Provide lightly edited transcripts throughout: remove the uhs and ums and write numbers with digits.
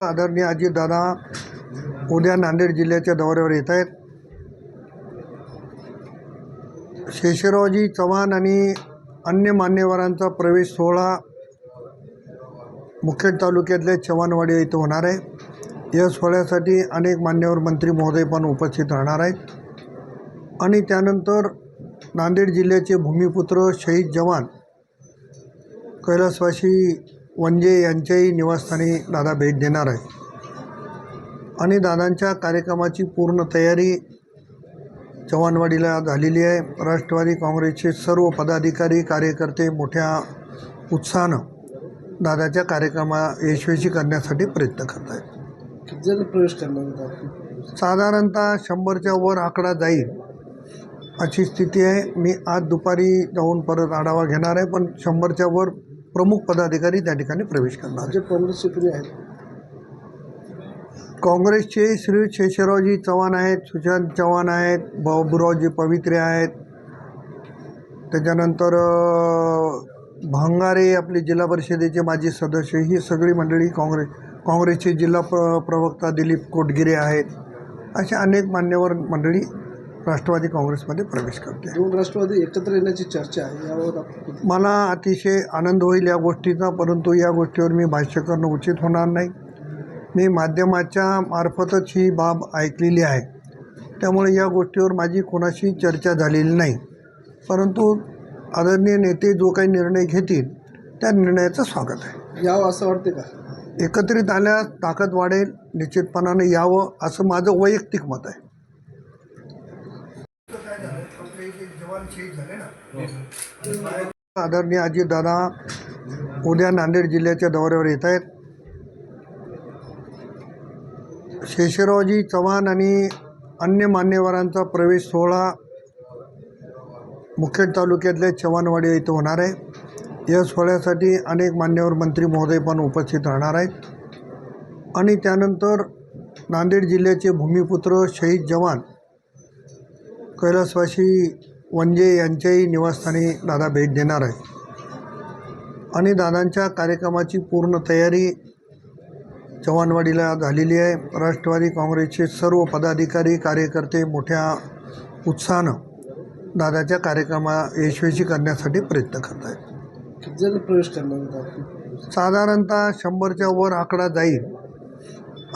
आदरणीय अजितदादा उद्या नांदेड जिल्ह्याच्या दौऱ्यावर येत आहेत. शेषरावजी चव्हाण आणि अन्य मान्यवरांचा प्रवेश सोहळा मुखेड तालुक्यातल्या चव्हाणवाडी येथे होणार आहे. या सोहळ्यासाठी अनेक मान्यवर मंत्री महोदय पण उपस्थित राहणार आहेत आणि त्यानंतर नांदेड जिल्ह्याचे भूमिपुत्र शहीद जवान कैलासवासी वंजे यांच्याही निवासस्थानी दादा भेट देणार आहे आणि दादांच्या कार्यक्रमाची पूर्ण तयारी चव्हाणवाडीला झालेली आहे. राष्ट्रवादी काँग्रेसचे सर्व पदाधिकारी कार्यकर्ते मोठ्या उत्साहानं दादाच्या कार्यक्रमा यशस्वी करण्यासाठी प्रयत्न करत आहेत. किती जण प्रवेश करणार होता? साधारणतः 100च्या वर आकडा जाईल अशी स्थिती आहे. मी आज दुपारी जाऊन परत आढावा घेणार आहे, पण 100च्या वर प्रमुख पदाधिकारी त्या ठिकाणी प्रवेश करणार. जे काँग्रेसचे कुणी आहेत? काँग्रेसचे श्री शेषरावजी चव्हाण आहेत, सुशांत चव्हाण आहेत, बाबूरावजी पवित्रे आहेत, त्याच्यानंतर भांगारे आपले जिल्हा परिषदेचे माजी सदस्य, ही सगळी मंडळी काँग्रेसचे जिल्हा प्रवक्ता दिलीप कोटगिरे आहेत. अशा अनेक मान्यवर मंडळी राष्ट्रवादी काँग्रेसमध्ये प्रवेश करते. दोन राष्ट्रवादी एकत्र येण्याची चर्चा आहे, यावर मला अतिशय आनंद होईल या गोष्टीचा, परंतु या गोष्टीवर मी भाष्य करणं उचित होणार नाही. मी माध्यमाच्या मार्फतच ही बाब ऐकलेली आहे, त्यामुळे या गोष्टीवर माझी कोणाशी चर्चा झालेली नाही. परंतु आदरणीय नेते जो काही निर्णय घेतील त्या निर्णयाचं स्वागत आहे. यावं असं वाटते का? एकत्रित आल्यास ताकद वाढेल, निश्चितपणाने यावं असं माझं वैयक्तिक मत आहे. आदरणीय अजितदादा उद्या नांदेड जिल्ह्याच्या दौऱ्यावर येत आहेत. शेषरावजी चव्हाण आणि अन्य मान्यवरांचा प्रवेश सोहळा मुखेड तालुक्यातल्या चव्हाणवाडी येथे होणार आहे. या सोहळ्यासाठी अनेक मान्यवर मंत्री महोदय पण उपस्थित राहणार आहेत आणि त्यानंतर नांदेड जिल्ह्याचे भूमिपुत्र शहीद जवान कैलासवासी वंजे यांच्याही निवासस्थानी दादा भेट देणार आहे आणि दादांच्या कार्यक्रमाची पूर्ण तयारी चव्हाणवाडीला झालेली आहे. राष्ट्रवादी काँग्रेसचे सर्व पदाधिकारी कार्यकर्ते मोठ्या उत्साहानं दादाच्या कार्यक्रमा यशस्वी करण्यासाठी प्रयत्न करत आहेत. किती जण प्रवेश करणार होता? साधारणतः 100च्या वर आकडा जाईल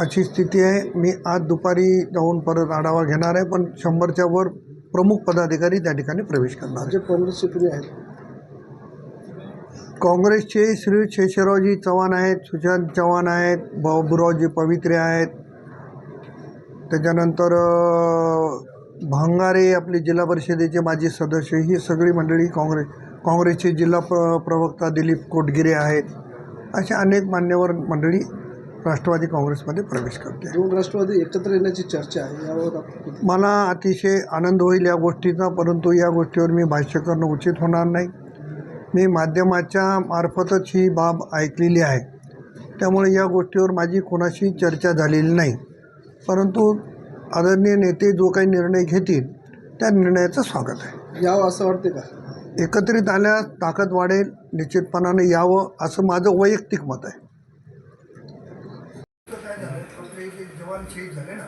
अशी स्थिती आहे. मी आज दुपारी जाऊन परत आढावा घेणार आहे, पण 100च्या वर प्रमुख पदाधिकारी त्या ठिकाणी प्रवेश करणार. जे काँग्रेसचे कुणी आहेत? काँग्रेसचे श्री शेषरावजी चव्हाण आहेत, सुशांत चव्हाण आहेत, बाबूरावजी पवित्रे आहेत, त्याच्यानंतर भांगारे आपले जिल्हा परिषदेचे माजी सदस्य, ही सगळी मंडळी काँग्रेसचे जिल्हा प्रवक्ता दिलीप कोटगिरे आहेत. अशा अनेक मान्यवर मंडळी राष्ट्रवादी काँग्रेसमध्ये प्रवेश करते. दोन राष्ट्रवादी एकत्र येण्याची चर्चा आहे, यावर मला अतिशय आनंद होईल या गोष्टीचा, परंतु या गोष्टीवर मी भाष्य करणं उचित होणार नाही. मी माध्यमाच्या मार्फतच ही बाब ऐकलेली आहे, त्यामुळे या गोष्टीवर माझी कोणाशी चर्चा झालेली नाही. परंतु आदरणीय नेते जो काही निर्णय घेतील त्या निर्णयाचं स्वागत आहे. यावं असं वाटते का? एकत्रित आल्यास ताकद वाढेल, निश्चितपणाने यावं असं माझं वैयक्तिक मत आहे. जवान शहीद झाले ना.